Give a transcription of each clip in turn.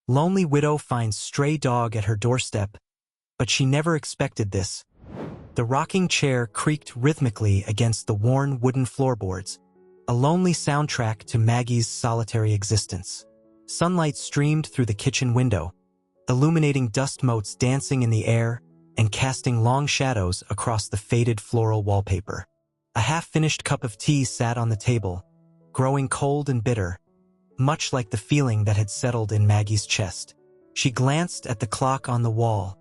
Lonely widow finds stray dog at her doorstep, but she never expected this. The rocking chair creaked rhythmically against the worn wooden floorboards, a lonely soundtrack to Maggie's solitary existence. Sunlight streamed through the kitchen window, illuminating dust motes dancing in the air and casting long shadows across the faded floral wallpaper. A half-finished cup of tea sat on the table, growing cold and bitter, much like the feeling that had settled in Maggie's chest. She glanced at the clock on the wall,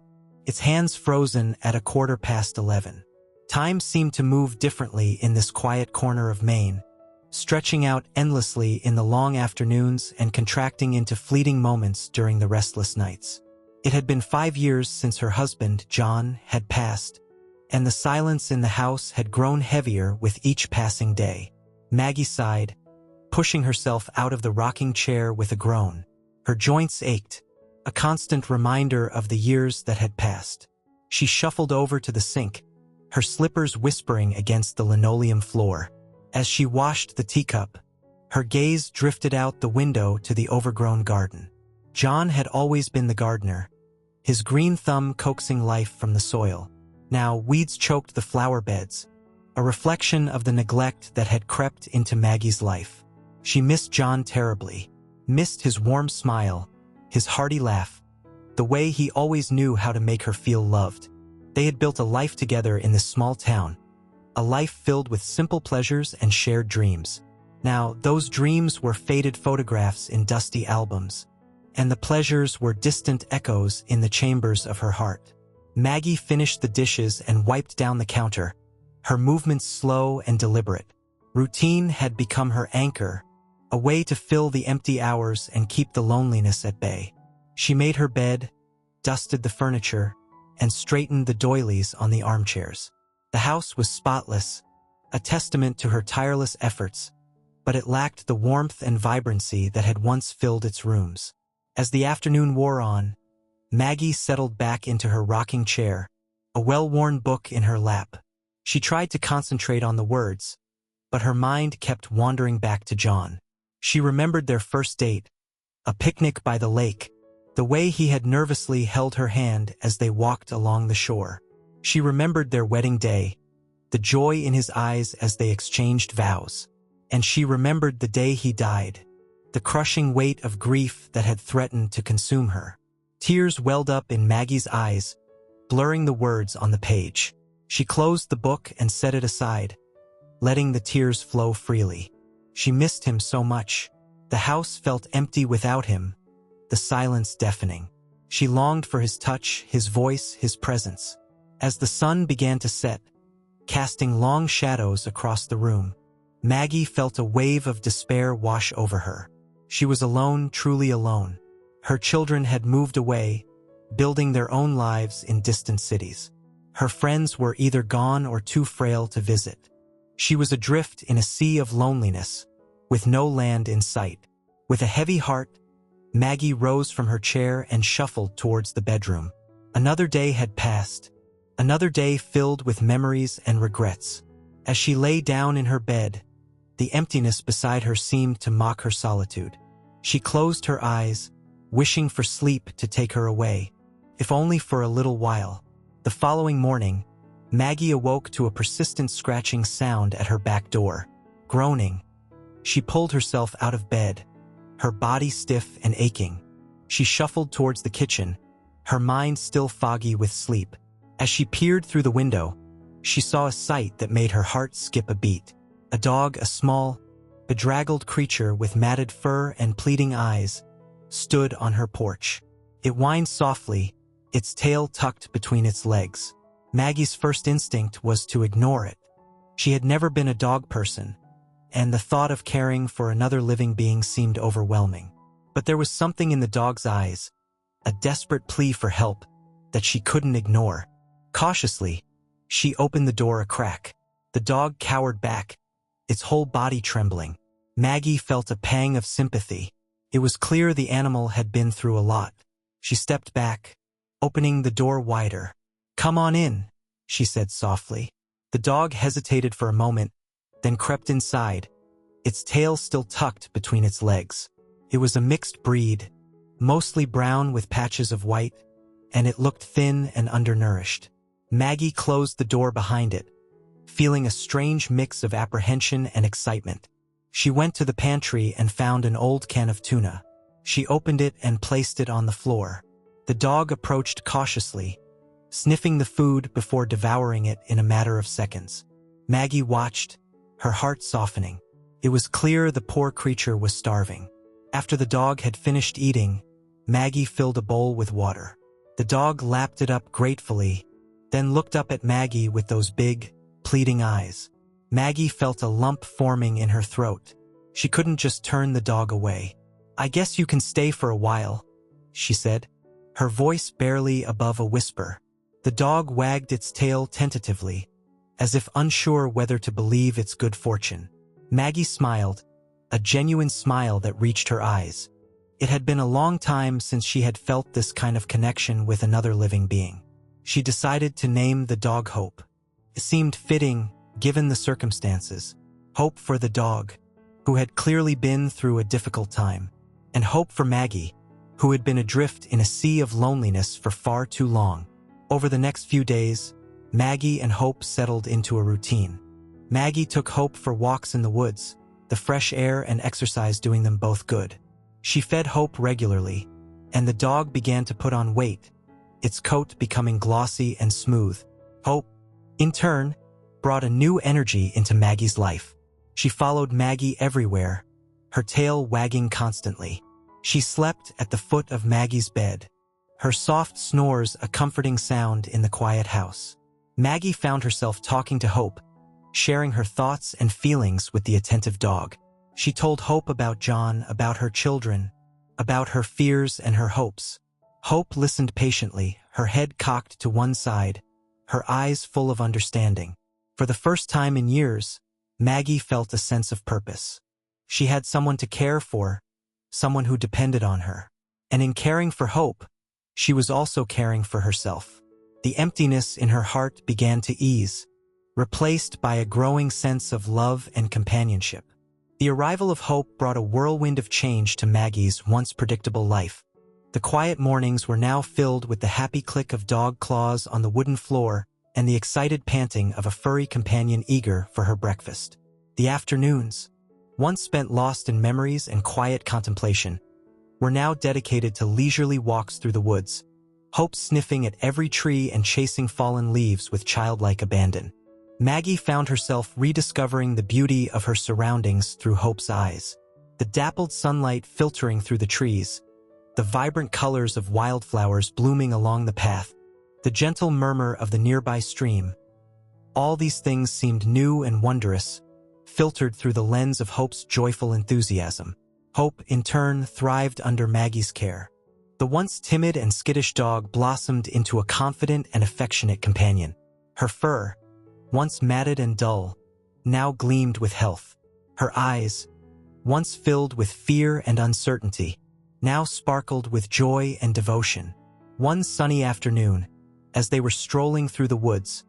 its hands frozen at 11:15. Time seemed to move differently in this quiet corner of Maine, stretching out endlessly in the long afternoons and contracting into fleeting moments during the restless nights. It had been 5 years since her husband, John, had passed, and the silence in the house had grown heavier with each passing day. Maggie sighed, pushing herself out of the rocking chair with a groan. Her joints ached, a constant reminder of the years that had passed. She shuffled over to the sink, her slippers whispering against the linoleum floor. As she washed the teacup, her gaze drifted out the window to the overgrown garden. John had always been the gardener, his green thumb coaxing life from the soil. Now weeds choked the flower beds, a reflection of the neglect that had crept into Maggie's life. She missed John terribly, missed his warm smile, his hearty laugh, the way he always knew how to make her feel loved. They had built a life together in this small town, a life filled with simple pleasures and shared dreams. Now, those dreams were faded photographs in dusty albums, and the pleasures were distant echoes in the chambers of her heart. Maggie finished the dishes and wiped down the counter, her movements slow and deliberate. Routine had become her anchor, a way to fill the empty hours and keep the loneliness at bay. She made her bed, dusted the furniture, and straightened the doilies on the armchairs. The house was spotless, a testament to her tireless efforts, but it lacked the warmth and vibrancy that had once filled its rooms. As the afternoon wore on, Maggie settled back into her rocking chair, a well-worn book in her lap. She tried to concentrate on the words, but her mind kept wandering back to John. She remembered their first date, a picnic by the lake, the way he had nervously held her hand as they walked along the shore. She remembered their wedding day, the joy in his eyes as they exchanged vows. And she remembered the day he died, the crushing weight of grief that had threatened to consume her. Tears welled up in Maggie's eyes, blurring the words on the page. She closed the book and set it aside, letting the tears flow freely. She missed him so much. The house felt empty without him, the silence deafening. She longed for his touch, his voice, his presence. As the sun began to set, casting long shadows across the room, Maggie felt a wave of despair wash over her. She was alone, truly alone. Her children had moved away, building their own lives in distant cities. Her friends were either gone or too frail to visit. She was adrift in a sea of loneliness, with no land in sight. With a heavy heart, Maggie rose from her chair and shuffled towards the bedroom. Another day had passed, another day filled with memories and regrets. As she lay down in her bed, the emptiness beside her seemed to mock her solitude. She closed her eyes, wishing for sleep to take her away, if only for a little while. The following morning, Maggie awoke to a persistent scratching sound at her back door. Groaning, she pulled herself out of bed, her body stiff and aching. She shuffled towards the kitchen, her mind still foggy with sleep. As she peered through the window, she saw a sight that made her heart skip a beat. A dog, a small, bedraggled creature with matted fur and pleading eyes, stood on her porch. It whined softly, its tail tucked between its legs. Maggie's first instinct was to ignore it. She had never been a dog person, and the thought of caring for another living being seemed overwhelming. But there was something in the dog's eyes, a desperate plea for help, that she couldn't ignore. Cautiously, she opened the door a crack. The dog cowered back, its whole body trembling. Maggie felt a pang of sympathy. It was clear the animal had been through a lot. She stepped back, opening the door wider. "Come on in," she said softly. The dog hesitated for a moment, then crept inside, its tail still tucked between its legs. It was a mixed breed, mostly brown with patches of white, and it looked thin and undernourished. Maggie closed the door behind it, feeling a strange mix of apprehension and excitement. She went to the pantry and found an old can of tuna. She opened it and placed it on the floor. The dog approached cautiously, sniffing the food before devouring it in a matter of seconds. Maggie watched, her heart softening. It was clear the poor creature was starving. After the dog had finished eating, Maggie filled a bowl with water. The dog lapped it up gratefully, then looked up at Maggie with those big, pleading eyes. Maggie felt a lump forming in her throat. She couldn't just turn the dog away. "I guess you can stay for a while," she said, her voice barely above a whisper. The dog wagged its tail tentatively, as if unsure whether to believe its good fortune. Maggie smiled, a genuine smile that reached her eyes. It had been a long time since she had felt this kind of connection with another living being. She decided to name the dog Hope. It seemed fitting, given the circumstances. Hope for the dog, who had clearly been through a difficult time, and hope for Maggie, who had been adrift in a sea of loneliness for far too long. Over the next few days, Maggie and Hope settled into a routine. Maggie took Hope for walks in the woods, the fresh air and exercise doing them both good. She fed Hope regularly, and the dog began to put on weight, its coat becoming glossy and smooth. Hope, in turn, brought a new energy into Maggie's life. She followed Maggie everywhere, her tail wagging constantly. She slept at the foot of Maggie's bed, her soft snores a comforting sound in the quiet house. Maggie found herself talking to Hope, sharing her thoughts and feelings with the attentive dog. She told Hope about John, about her children, about her fears and her hopes. Hope listened patiently, her head cocked to one side, her eyes full of understanding. For the first time in years, Maggie felt a sense of purpose. She had someone to care for, someone who depended on her. And in caring for Hope, she was also caring for herself. The emptiness in her heart began to ease, replaced by a growing sense of love and companionship. The arrival of Hope brought a whirlwind of change to Maggie's once predictable life. The quiet mornings were now filled with the happy click of dog claws on the wooden floor and the excited panting of a furry companion eager for her breakfast. The afternoons, once spent lost in memories and quiet contemplation, were now dedicated to leisurely walks through the woods, Hope sniffing at every tree and chasing fallen leaves with childlike abandon. Maggie found herself rediscovering the beauty of her surroundings through Hope's eyes. The dappled sunlight filtering through the trees, the vibrant colors of wildflowers blooming along the path, the gentle murmur of the nearby stream. All these things seemed new and wondrous, filtered through the lens of Hope's joyful enthusiasm. Hope, in turn, thrived under Maggie's care. The once timid and skittish dog blossomed into a confident and affectionate companion. Her fur, once matted and dull, now gleamed with health. Her eyes, once filled with fear and uncertainty, now sparkled with joy and devotion. One sunny afternoon, as they were strolling through the woods,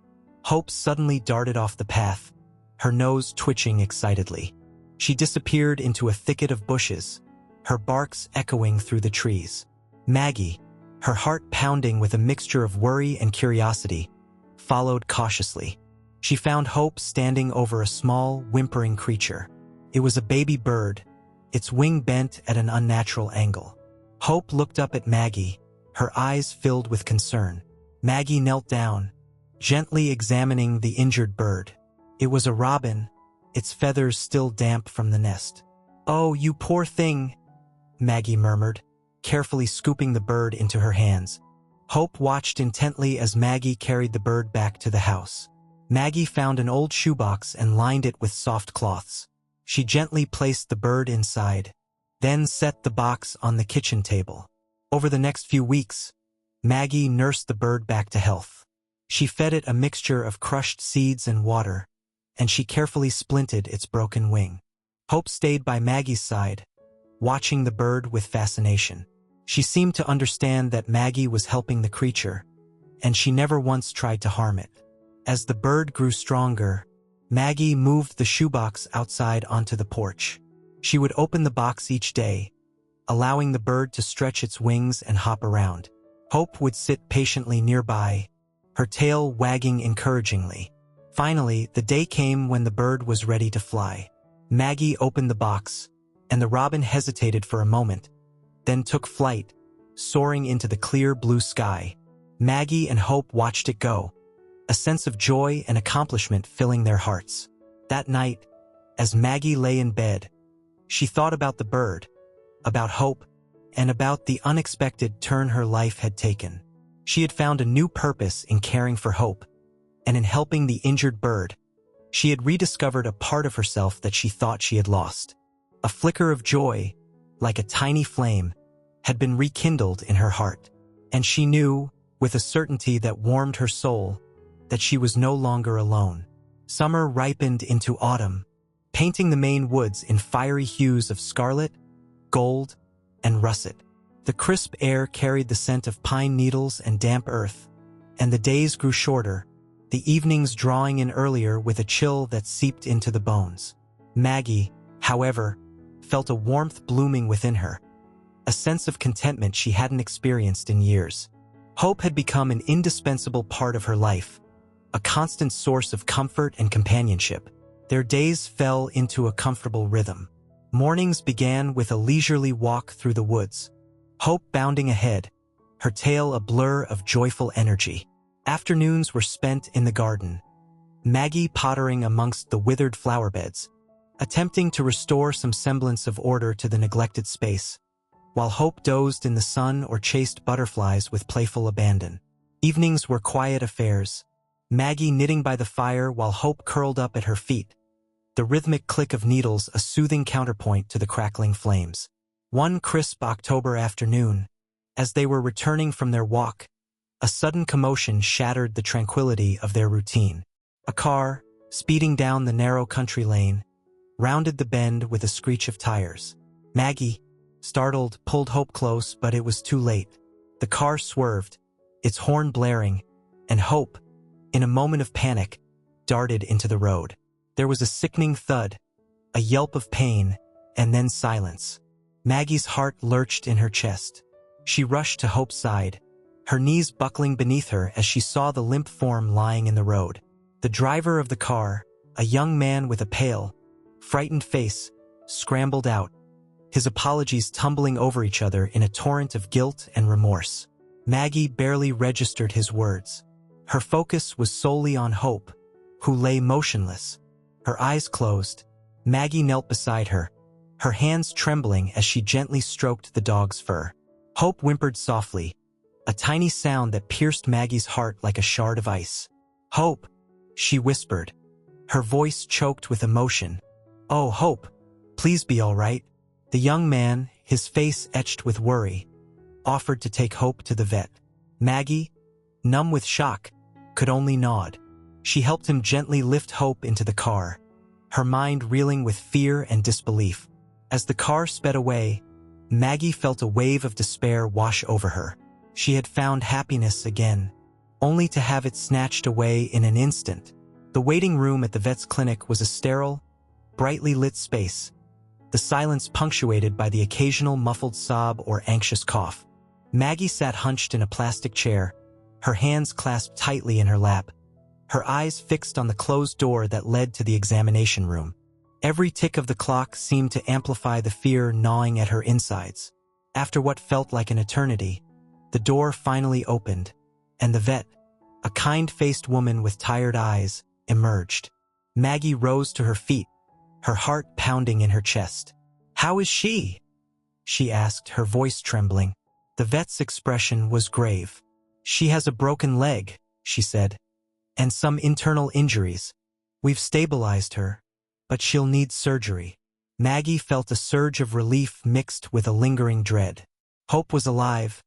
Hope suddenly darted off the path, her nose twitching excitedly. She disappeared into a thicket of bushes, her barks echoing through the trees. Maggie, her heart pounding with a mixture of worry and curiosity, followed cautiously. She found Hope standing over a small, whimpering creature. It was a baby bird, its wing bent at an unnatural angle. Hope looked up at Maggie, her eyes filled with concern. Maggie knelt down, gently examining the injured bird. It was a robin, its feathers still damp from the nest. "Oh, you poor thing," Maggie murmured, carefully scooping the bird into her hands. Hope watched intently as Maggie carried the bird back to the house. Maggie found an old shoebox and lined it with soft cloths. She gently placed the bird inside, then set the box on the kitchen table. Over the next few weeks, Maggie nursed the bird back to health. She fed it a mixture of crushed seeds and water, and she carefully splinted its broken wing. Hope stayed by Maggie's side, watching the bird with fascination. She seemed to understand that Maggie was helping the creature, and she never once tried to harm it. As the bird grew stronger, Maggie moved the shoebox outside onto the porch. She would open the box each day, allowing the bird to stretch its wings and hop around. Hope would sit patiently nearby, her tail wagging encouragingly. Finally, the day came when the bird was ready to fly. Maggie opened the box, and the robin hesitated for a moment, then took flight, soaring into the clear blue sky. Maggie and Hope watched it go, a sense of joy and accomplishment filling their hearts. That night, as Maggie lay in bed, she thought about the bird, about Hope, and about the unexpected turn her life had taken. She had found a new purpose in caring for Hope, and in helping the injured bird. She had rediscovered a part of herself that she thought she had lost. A flicker of joy, like a tiny flame, had been rekindled in her heart, and she knew, with a certainty that warmed her soul, that she was no longer alone. Summer ripened into autumn, painting the Maine woods in fiery hues of scarlet, gold, and russet. The crisp air carried the scent of pine needles and damp earth, and the days grew shorter, the evenings drawing in earlier with a chill that seeped into the bones. Maggie, however, felt a warmth blooming within her, a sense of contentment she hadn't experienced in years. Hope had become an indispensable part of her life, a constant source of comfort and companionship. Their days fell into a comfortable rhythm. Mornings began with a leisurely walk through the woods, Hope bounding ahead, her tail a blur of joyful energy. Afternoons were spent in the garden, Maggie pottering amongst the withered flower beds, attempting to restore some semblance of order to the neglected space, while Hope dozed in the sun or chased butterflies with playful abandon. Evenings were quiet affairs, Maggie knitting by the fire while Hope curled up at her feet, the rhythmic click of needles a soothing counterpoint to the crackling flames. One crisp October afternoon, as they were returning from their walk, a sudden commotion shattered the tranquility of their routine. A car, speeding down the narrow country lane, rounded the bend with a screech of tires. Maggie, startled, pulled Hope close, but it was too late. The car swerved, its horn blaring, and Hope, in a moment of panic, darted into the road. There was a sickening thud, a yelp of pain, and then silence. Maggie's heart lurched in her chest. She rushed to Hope's side, her knees buckling beneath her as she saw the limp form lying in the road. The driver of the car, a young man with a pale, frightened face, scrambled out, his apologies tumbling over each other in a torrent of guilt and remorse. Maggie barely registered his words. Her focus was solely on Hope, who lay motionless, her eyes closed. Maggie knelt beside her, her hands trembling as she gently stroked the dog's fur. Hope whimpered softly, a tiny sound that pierced Maggie's heart like a shard of ice. "Hope," she whispered, her voice choked with emotion. "Oh, Hope, please be all right." The young man, his face etched with worry, offered to take Hope to the vet. Maggie, numb with shock, could only nod. She helped him gently lift Hope into the car, her mind reeling with fear and disbelief. As the car sped away, Maggie felt a wave of despair wash over her. She had found happiness again, only to have it snatched away in an instant. The waiting room at the vet's clinic was a sterile, brightly lit space, the silence punctuated by the occasional muffled sob or anxious cough. Maggie sat hunched in a plastic chair, her hands clasped tightly in her lap, her eyes fixed on the closed door that led to the examination room. Every tick of the clock seemed to amplify the fear gnawing at her insides. After what felt like an eternity, the door finally opened, and the vet, a kind-faced woman with tired eyes, emerged. Maggie rose to her feet, her heart pounding in her chest. "How is she?" she asked, her voice trembling. The vet's expression was grave. "She has a broken leg," she said, "and some internal injuries. We've stabilized her, but she'll need surgery." Maggie felt a surge of relief mixed with a lingering dread. Hope was alive,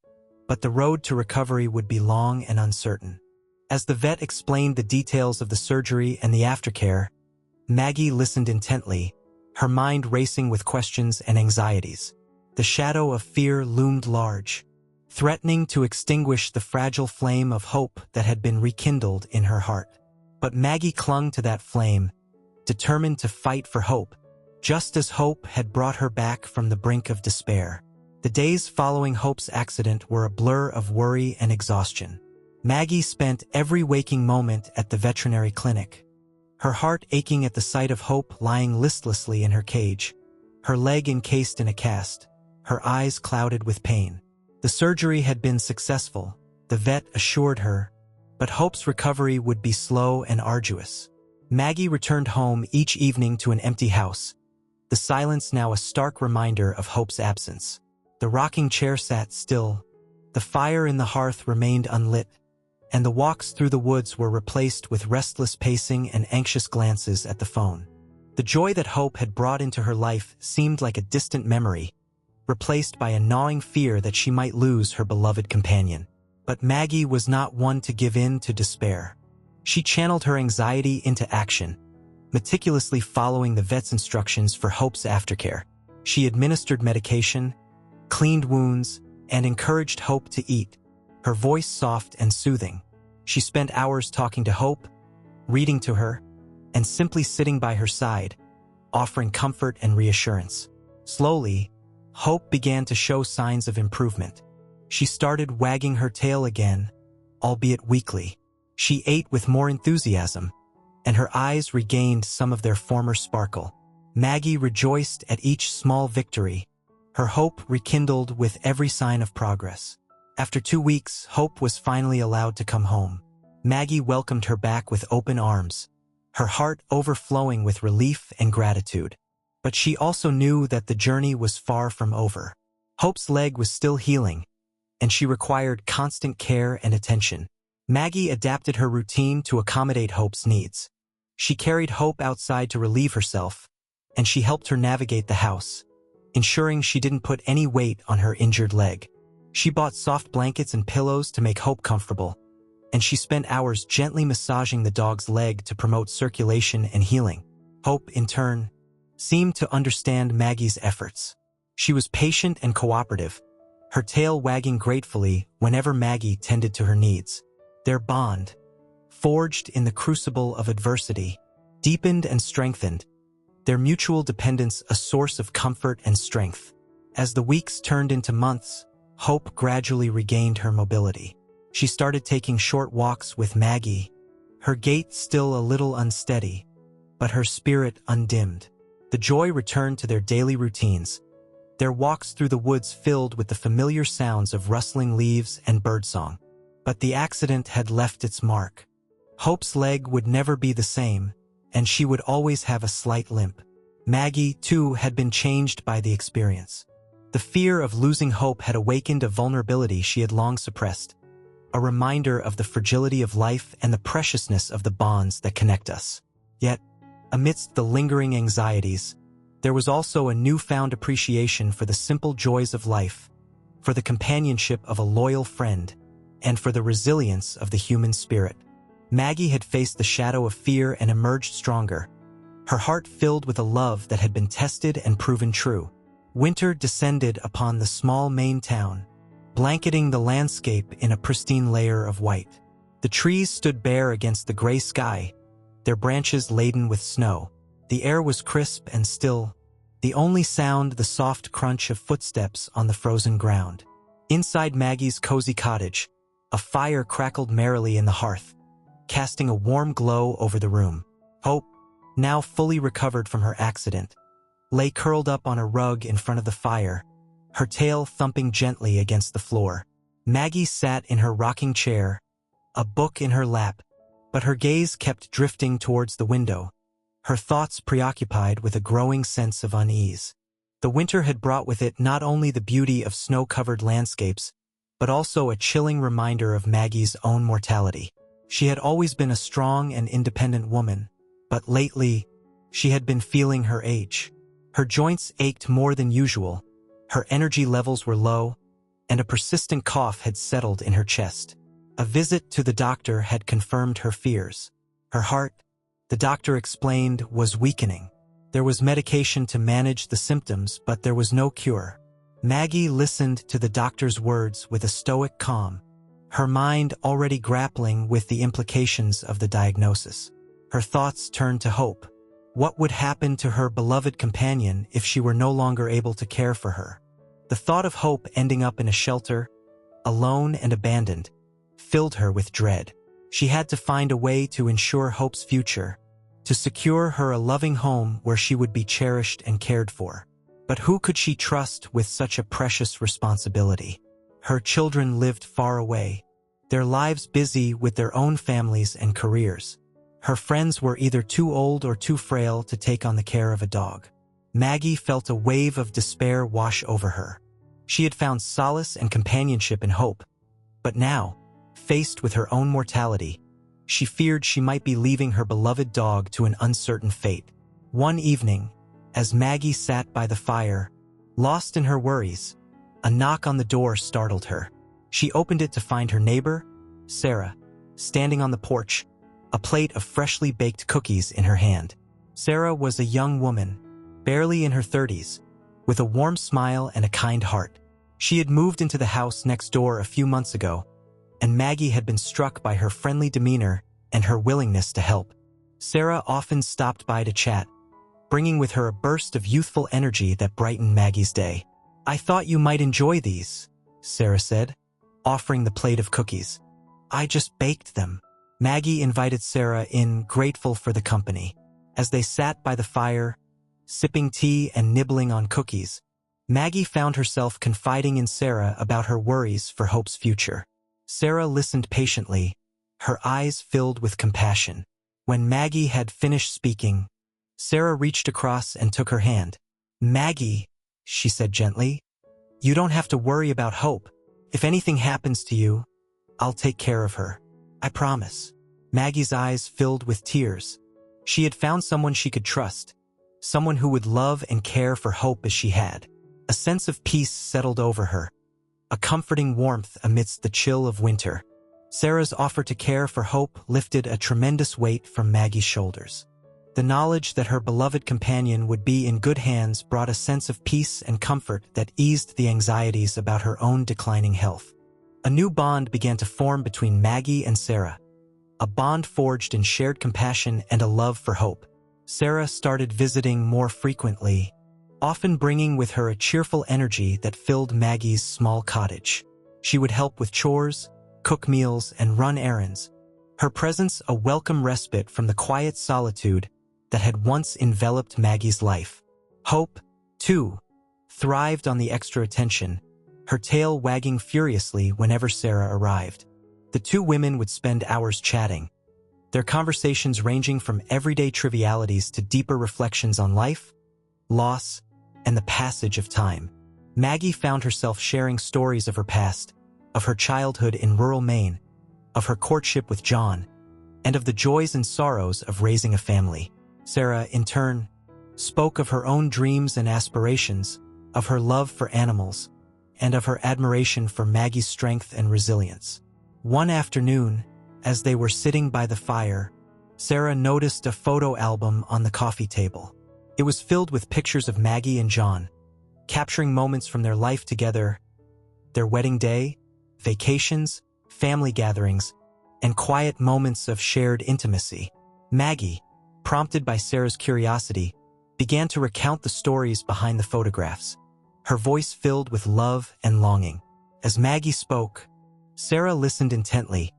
but the road to recovery would be long and uncertain. As the vet explained the details of the surgery and the aftercare, Maggie listened intently, her mind racing with questions and anxieties. The shadow of fear loomed large, threatening to extinguish the fragile flame of hope that had been rekindled in her heart. But Maggie clung to that flame, determined to fight for hope, just as hope had brought her back from the brink of despair. The days following Hope's accident were a blur of worry and exhaustion. Maggie spent every waking moment at the veterinary clinic, her heart aching at the sight of Hope lying listlessly in her cage, her leg encased in a cast, her eyes clouded with pain. The surgery had been successful, the vet assured her, but Hope's recovery would be slow and arduous. Maggie returned home each evening to an empty house, the silence now a stark reminder of Hope's absence. The rocking chair sat still, the fire in the hearth remained unlit, and the walks through the woods were replaced with restless pacing and anxious glances at the phone. The joy that Hope had brought into her life seemed like a distant memory, replaced by a gnawing fear that she might lose her beloved companion. But Maggie was not one to give in to despair. She channeled her anxiety into action, meticulously following the vet's instructions for Hope's aftercare. She administered medication, cleaned wounds, and encouraged Hope to eat, her voice soft and soothing. She spent hours talking to Hope, reading to her, and simply sitting by her side, offering comfort and reassurance. Slowly, Hope began to show signs of improvement. She started wagging her tail again, albeit weakly. She ate with more enthusiasm, and her eyes regained some of their former sparkle. Maggie rejoiced at each small victory, her hope rekindled with every sign of progress. After 2 weeks, Hope was finally allowed to come home. Maggie welcomed her back with open arms, her heart overflowing with relief and gratitude. But she also knew that the journey was far from over. Hope's leg was still healing, and she required constant care and attention. Maggie adapted her routine to accommodate Hope's needs. She carried Hope outside to relieve herself, and she helped her navigate the house, ensuring she didn't put any weight on her injured leg. She bought soft blankets and pillows to make Hope comfortable, and she spent hours gently massaging the dog's leg to promote circulation and healing. Hope, in turn, seemed to understand Maggie's efforts. She was patient and cooperative, her tail wagging gratefully whenever Maggie tended to her needs. Their bond, forged in the crucible of adversity, deepened and strengthened, their mutual dependence a source of comfort and strength. As the weeks turned into months, Hope gradually regained her mobility. She started taking short walks with Maggie, her gait still a little unsteady, but her spirit undimmed. The joy returned to their daily routines, their walks through the woods filled with the familiar sounds of rustling leaves and birdsong. But the accident had left its mark. Hope's leg would never be the same, and she would always have a slight limp. Maggie, too, had been changed by the experience. The fear of losing Hope had awakened a vulnerability she had long suppressed, a reminder of the fragility of life and the preciousness of the bonds that connect us. Yet, amidst the lingering anxieties, there was also a newfound appreciation for the simple joys of life, for the companionship of a loyal friend, and for the resilience of the human spirit. Maggie had faced the shadow of fear and emerged stronger, her heart filled with a love that had been tested and proven true. Winter descended upon the small Maine town, blanketing the landscape in a pristine layer of white. The trees stood bare against the gray sky, their branches laden with snow. The air was crisp and still, the only sound the soft crunch of footsteps on the frozen ground. Inside Maggie's cozy cottage, a fire crackled merrily in the hearth, casting a warm glow over the room. Hope, now fully recovered from her accident, lay curled up on a rug in front of the fire, her tail thumping gently against the floor. Maggie sat in her rocking chair, a book in her lap, but her gaze kept drifting towards the window, her thoughts preoccupied with a growing sense of unease. The winter had brought with it not only the beauty of snow-covered landscapes, but also a chilling reminder of Maggie's own mortality. She had always been a strong and independent woman, but lately, she had been feeling her age. Her joints ached more than usual, her energy levels were low, and a persistent cough had settled in her chest. A visit to the doctor had confirmed her fears. Her heart, the doctor explained, was weakening. There was medication to manage the symptoms, but there was no cure. Maggie listened to the doctor's words with a stoic calm, her mind already grappling with the implications of the diagnosis. Her thoughts turned to Hope. What would happen to her beloved companion if she were no longer able to care for her? The thought of Hope ending up in a shelter, alone and abandoned, filled her with dread. She had to find a way to ensure Hope's future, to secure her a loving home where she would be cherished and cared for. But who could she trust with such a precious responsibility? Her children lived far away, their lives busy with their own families and careers. Her friends were either too old or too frail to take on the care of a dog. Maggie felt a wave of despair wash over her. She had found solace and companionship in Hope, but now, faced with her own mortality, she feared she might be leaving her beloved dog to an uncertain fate. One evening, as Maggie sat by the fire, lost in her worries, a knock on the door startled her. She opened it to find her neighbor, Sarah, standing on the porch, a plate of freshly baked cookies in her hand. Sarah was a young woman, barely in her 30s, with a warm smile and a kind heart. She had moved into the house next door a few months ago, and Maggie had been struck by her friendly demeanor and her willingness to help. Sarah often stopped by to chat, bringing with her a burst of youthful energy that brightened Maggie's day. "I thought you might enjoy these," Sarah said, offering the plate of cookies. "I just baked them." Maggie invited Sarah in, grateful for the company. As they sat by the fire, sipping tea and nibbling on cookies, Maggie found herself confiding in Sarah about her worries for Hope's future. Sarah listened patiently, her eyes filled with compassion. When Maggie had finished speaking, Sarah reached across and took her hand. "Maggie," she said gently, "you don't have to worry about Hope. If anything happens to you, I'll take care of her. I promise." Maggie's eyes filled with tears. She had found someone she could trust, someone who would love and care for Hope as she had. A sense of peace settled over her, a comforting warmth amidst the chill of winter. Sarah's offer to care for Hope lifted a tremendous weight from Maggie's shoulders. The knowledge that her beloved companion would be in good hands brought a sense of peace and comfort that eased the anxieties about her own declining health. A new bond began to form between Maggie and Sarah, a bond forged in shared compassion and a love for Hope. Sarah started visiting more frequently, often bringing with her a cheerful energy that filled Maggie's small cottage. She would help with chores, cook meals, and run errands, her presence a welcome respite from the quiet solitude that had once enveloped Maggie's life. Hope, too, thrived on the extra attention, her tail wagging furiously whenever Sarah arrived. The two women would spend hours chatting, their conversations ranging from everyday trivialities to deeper reflections on life, loss, and the passage of time. Maggie found herself sharing stories of her past, of her childhood in rural Maine, of her courtship with John, and of the joys and sorrows of raising a family. Sarah, in turn, spoke of her own dreams and aspirations, of her love for animals, and of her admiration for Maggie's strength and resilience. One afternoon, as they were sitting by the fire, Sarah noticed a photo album on the coffee table. It was filled with pictures of Maggie and John, capturing moments from their life together, their wedding day, vacations, family gatherings, and quiet moments of shared intimacy. Maggie, prompted by Sarah's curiosity, began to recount the stories behind the photographs, her voice filled with love and longing. As Maggie spoke, Sarah listened intently,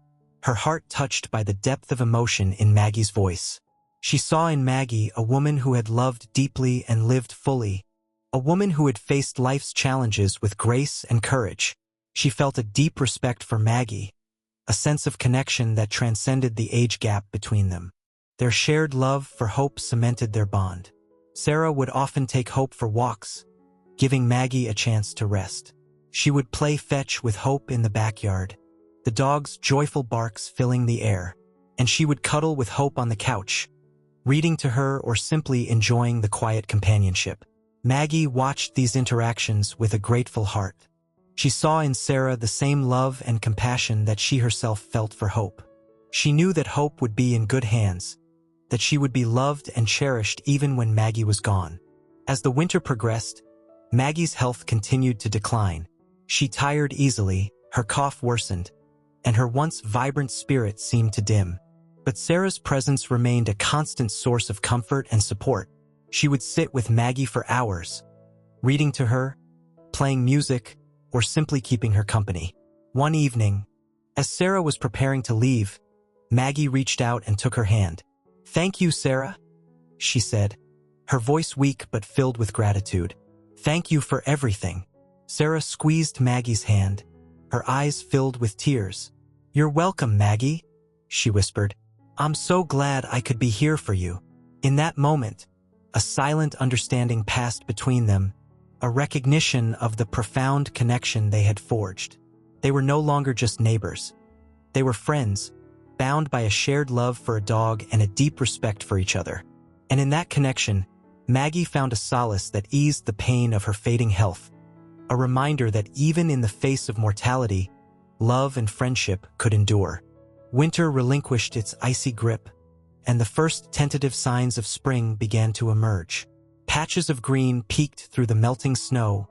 her heart touched by the depth of emotion in Maggie's voice. She saw in Maggie a woman who had loved deeply and lived fully, a woman who had faced life's challenges with grace and courage. She felt a deep respect for Maggie, a sense of connection that transcended the age gap between them. Their shared love for Hope cemented their bond. Sarah would often take Hope for walks, giving Maggie a chance to rest. She would play fetch with Hope in the backyard, the dog's joyful barks filling the air, and she would cuddle with Hope on the couch, reading to her or simply enjoying the quiet companionship. Maggie watched these interactions with a grateful heart. She saw in Sarah the same love and compassion that she herself felt for Hope. She knew that Hope would be in good hands, that she would be loved and cherished even when Maggie was gone. As the winter progressed, Maggie's health continued to decline. She tired easily, her cough worsened, and her once vibrant spirit seemed to dim. But Sarah's presence remained a constant source of comfort and support. She would sit with Maggie for hours, reading to her, playing music, or simply keeping her company. One evening, as Sarah was preparing to leave, Maggie reached out and took her hand. "Thank you, Sarah," she said, her voice weak but filled with gratitude. "Thank you for everything." Sarah squeezed Maggie's hand, her eyes filled with tears. "You're welcome, Maggie," she whispered. "I'm so glad I could be here for you." In that moment, a silent understanding passed between them, a recognition of the profound connection they had forged. They were no longer just neighbors. They were friends, bound by a shared love for a dog and a deep respect for each other. And in that connection, Maggie found a solace that eased the pain of her fading health, a reminder that even in the face of mortality, love and friendship could endure. Winter relinquished its icy grip, and the first tentative signs of spring began to emerge. Patches of green peeked through the melting snow,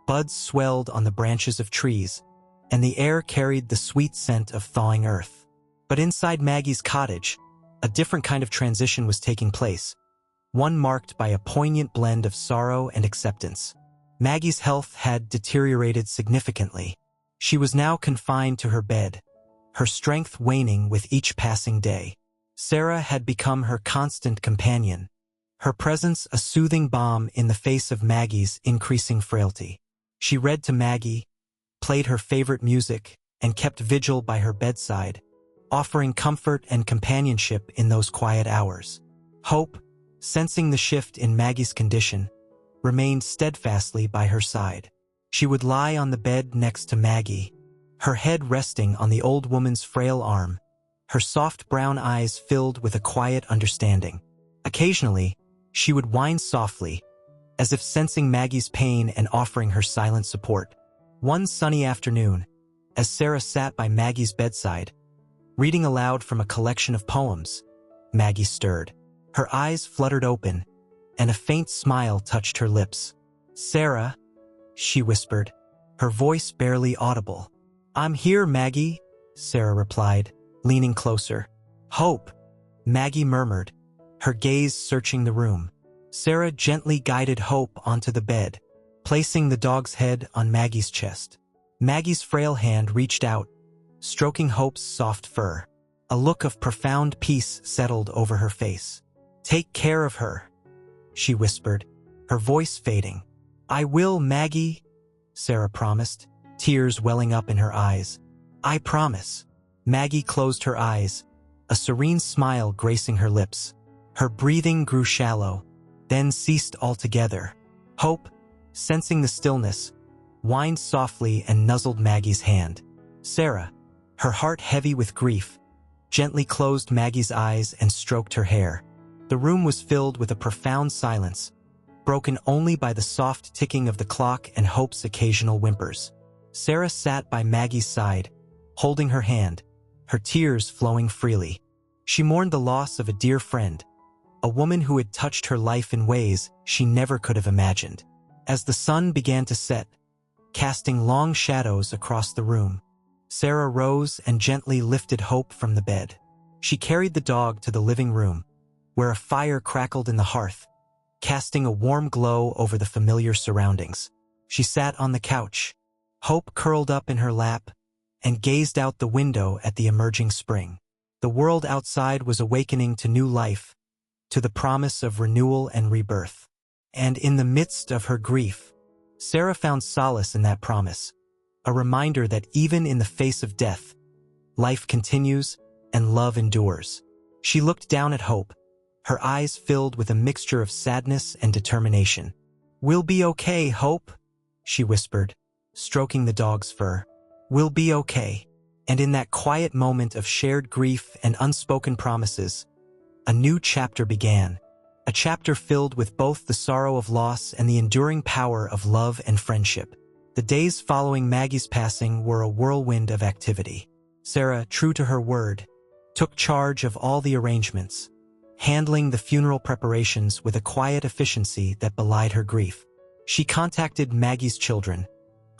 buds swelled on the branches of trees, and the air carried the sweet scent of thawing earth. But inside Maggie's cottage, a different kind of transition was taking place, one marked by a poignant blend of sorrow and acceptance. Maggie's health had deteriorated significantly. She was now confined to her bed, her strength waning with each passing day. Sarah had become her constant companion, her presence a soothing balm in the face of Maggie's increasing frailty. She read to Maggie, played her favorite music, and kept vigil by her bedside, offering comfort and companionship in those quiet hours. Hope, sensing the shift in Maggie's condition, remained steadfastly by her side. She would lie on the bed next to Maggie, her head resting on the old woman's frail arm, her soft brown eyes filled with a quiet understanding. Occasionally, she would whine softly, as if sensing Maggie's pain and offering her silent support. One sunny afternoon, as Sarah sat by Maggie's bedside, reading aloud from a collection of poems, Maggie stirred. Her eyes fluttered open, and a faint smile touched her lips. "Sarah," she whispered, her voice barely audible. "I'm here, Maggie," Sarah replied, leaning closer. "Hope," Maggie murmured, her gaze searching the room. Sarah gently guided Hope onto the bed, placing the dog's head on Maggie's chest. Maggie's frail hand reached out, stroking Hope's soft fur. A look of profound peace settled over her face. "Take care of her," she whispered, her voice fading. "I will, Maggie," Sarah promised, tears welling up in her eyes. "I promise." Maggie closed her eyes, a serene smile gracing her lips. Her breathing grew shallow, then ceased altogether. Hope, sensing the stillness, whined softly and nuzzled Maggie's hand. Sarah, her heart heavy with grief, gently closed Maggie's eyes and stroked her hair. The room was filled with a profound silence, broken only by the soft ticking of the clock and Hope's occasional whimpers. Sarah sat by Maggie's side, holding her hand, her tears flowing freely. She mourned the loss of a dear friend, a woman who had touched her life in ways she never could have imagined. As the sun began to set, casting long shadows across the room, Sarah rose and gently lifted Hope from the bed. She carried the dog to the living room, where a fire crackled in the hearth, casting a warm glow over the familiar surroundings. She sat on the couch, Hope curled up in her lap, and gazed out the window at the emerging spring. The world outside was awakening to new life, to the promise of renewal and rebirth. And in the midst of her grief, Sarah found solace in that promise, a reminder that even in the face of death, life continues and love endures. She looked down at Hope, her eyes filled with a mixture of sadness and determination. "We'll be okay, Hope," she whispered, stroking the dog's fur. "We'll be okay." And in that quiet moment of shared grief and unspoken promises, a new chapter began, a chapter filled with both the sorrow of loss and the enduring power of love and friendship. The days following Maggie's passing were a whirlwind of activity. Sarah, true to her word, took charge of all the arrangements, handling the funeral preparations with a quiet efficiency that belied her grief. She contacted Maggie's children,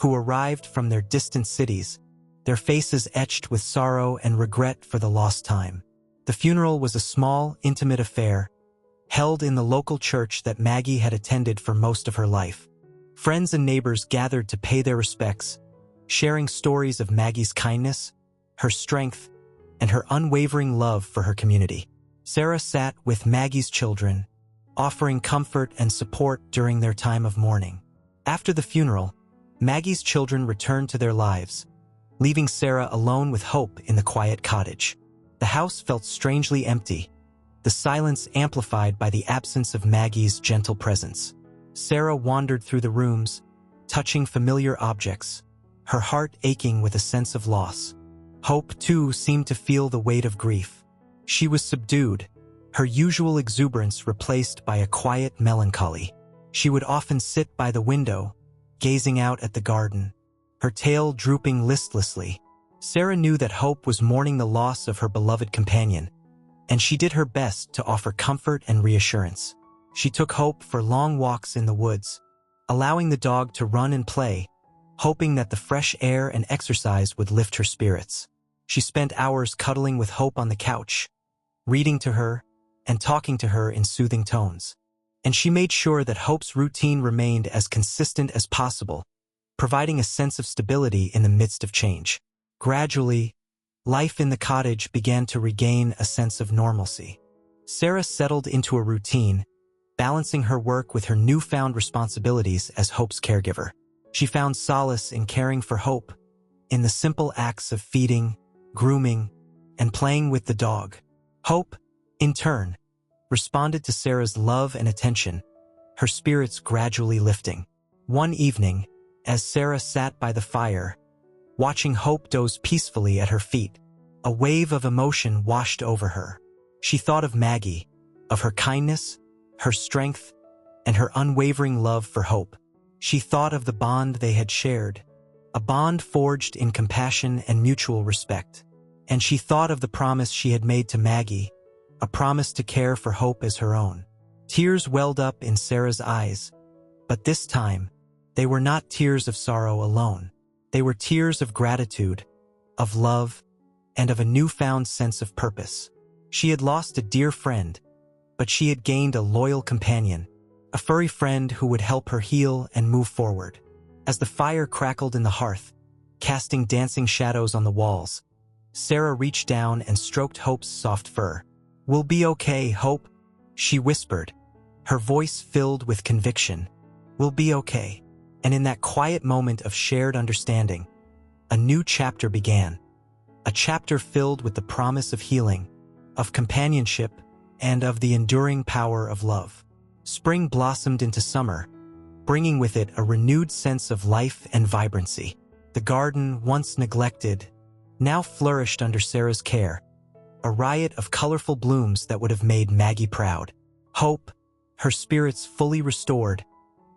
who arrived from their distant cities, their faces etched with sorrow and regret for the lost time. The funeral was a small, intimate affair, held in the local church that Maggie had attended for most of her life. Friends and neighbors gathered to pay their respects, sharing stories of Maggie's kindness, her strength, and her unwavering love for her community. Sarah sat with Maggie's children, offering comfort and support during their time of mourning. After the funeral, Maggie's children returned to their lives, leaving Sarah alone with Hope in the quiet cottage. The house felt strangely empty, the silence amplified by the absence of Maggie's gentle presence. Sarah wandered through the rooms, touching familiar objects, her heart aching with a sense of loss. Hope, too, seemed to feel the weight of grief. She was subdued, her usual exuberance replaced by a quiet melancholy. She would often sit by the window, gazing out at the garden, her tail drooping listlessly. Sarah knew that Hope was mourning the loss of her beloved companion, and she did her best to offer comfort and reassurance. She took Hope for long walks in the woods, allowing the dog to run and play, hoping that the fresh air and exercise would lift her spirits. She spent hours cuddling with Hope on the couch, reading to her, and talking to her in soothing tones. And she made sure that Hope's routine remained as consistent as possible, providing a sense of stability in the midst of change. Gradually, life in the cottage began to regain a sense of normalcy. Sarah settled into a routine, balancing her work with her newfound responsibilities as Hope's caregiver. She found solace in caring for Hope, in the simple acts of feeding, grooming, and playing with the dog. Hope, in turn, responded to Sarah's love and attention, her spirits gradually lifting. One evening, as Sarah sat by the fire, watching Hope doze peacefully at her feet, a wave of emotion washed over her. She thought of Maggie, of her kindness, her strength, and her unwavering love for Hope. She thought of the bond they had shared, a bond forged in compassion and mutual respect. And she thought of the promise she had made to Maggie, a promise to care for Hope as her own. Tears welled up in Sarah's eyes, but this time, they were not tears of sorrow alone. They were tears of gratitude, of love, and of a newfound sense of purpose. She had lost a dear friend, but she had gained a loyal companion, a furry friend who would help her heal and move forward. As the fire crackled in the hearth, casting dancing shadows on the walls, Sarah reached down and stroked Hope's soft fur. "We'll be okay, Hope," she whispered, her voice filled with conviction. "We'll be okay." And in that quiet moment of shared understanding, a new chapter began. A chapter filled with the promise of healing, of companionship, and of the enduring power of love. Spring blossomed into summer, bringing with it a renewed sense of life and vibrancy. The garden, once neglected, now flourished under Sarah's care, a riot of colorful blooms that would have made Maggie proud. Hope, her spirits fully restored,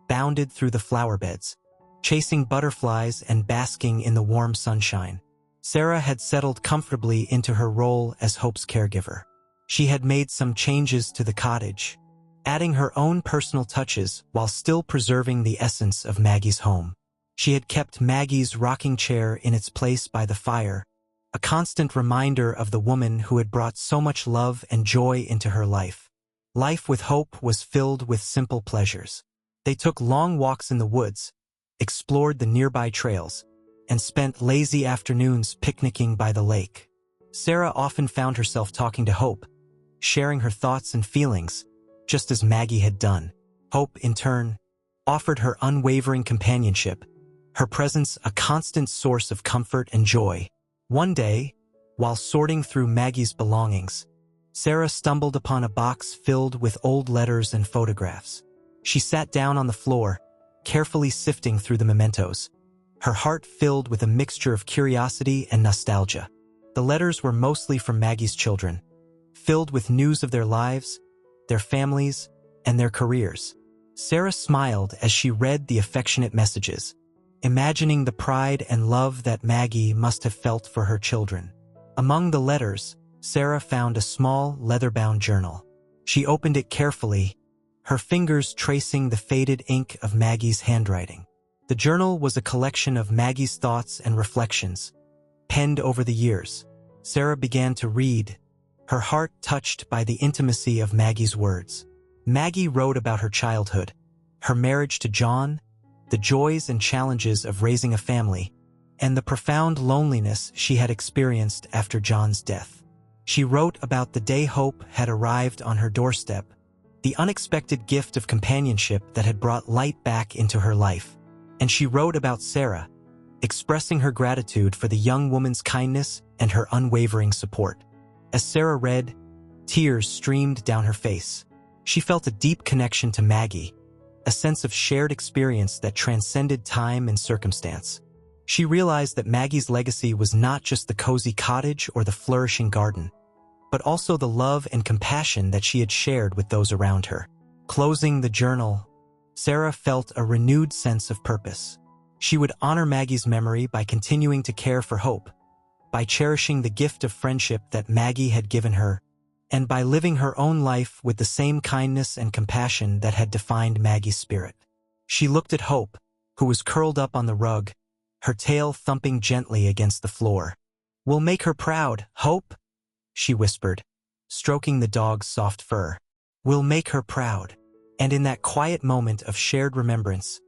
bounded through the flower beds, chasing butterflies and basking in the warm sunshine. Sarah had settled comfortably into her role as Hope's caregiver. She had made some changes to the cottage, adding her own personal touches while still preserving the essence of Maggie's home. She had kept Maggie's rocking chair in its place by the fire, a constant reminder of the woman who had brought so much love and joy into her life. Life with Hope was filled with simple pleasures. They took long walks in the woods, explored the nearby trails, and spent lazy afternoons picnicking by the lake. Sarah often found herself talking to Hope, sharing her thoughts and feelings, just as Maggie had done. Hope, in turn, offered her unwavering companionship, her presence a constant source of comfort and joy. One day, while sorting through Maggie's belongings, Sarah stumbled upon a box filled with old letters and photographs. She sat down on the floor, carefully sifting through the mementos, her heart filled with a mixture of curiosity and nostalgia. The letters were mostly from Maggie's children, filled with news of their lives, their families, and their careers. Sarah smiled as she read the affectionate messages, imagining the pride and love that Maggie must have felt for her children. Among the letters, Sarah found a small, leather-bound journal. She opened it carefully, her fingers tracing the faded ink of Maggie's handwriting. The journal was a collection of Maggie's thoughts and reflections, penned over the years. Sarah began to read, her heart touched by the intimacy of Maggie's words. Maggie wrote about her childhood, her marriage to John, the joys and challenges of raising a family, and the profound loneliness she had experienced after John's death. She wrote about the day hope had arrived on her doorstep, the unexpected gift of companionship that had brought light back into her life. And she wrote about Sarah, expressing her gratitude for the young woman's kindness and her unwavering support. As Sarah read, tears streamed down her face. She felt a deep connection to Maggie, a sense of shared experience that transcended time and circumstance. She realized that Maggie's legacy was not just the cozy cottage or the flourishing garden, but also the love and compassion that she had shared with those around her. Closing the journal, Sarah felt a renewed sense of purpose. She would honor Maggie's memory by continuing to care for Hope, by cherishing the gift of friendship that Maggie had given her, and by living her own life with the same kindness and compassion that had defined Maggie's spirit. She looked at Hope, who was curled up on the rug, her tail thumping gently against the floor. "We'll make her proud, Hope," she whispered, stroking the dog's soft fur. "We'll make her proud." And in that quiet moment of shared remembrance,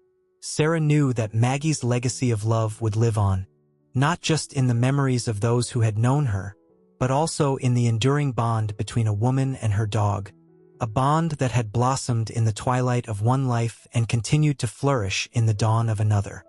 Sarah knew that Maggie's legacy of love would live on, not just in the memories of those who had known her, but also in the enduring bond between a woman and her dog, a bond that had blossomed in the twilight of one life and continued to flourish in the dawn of another.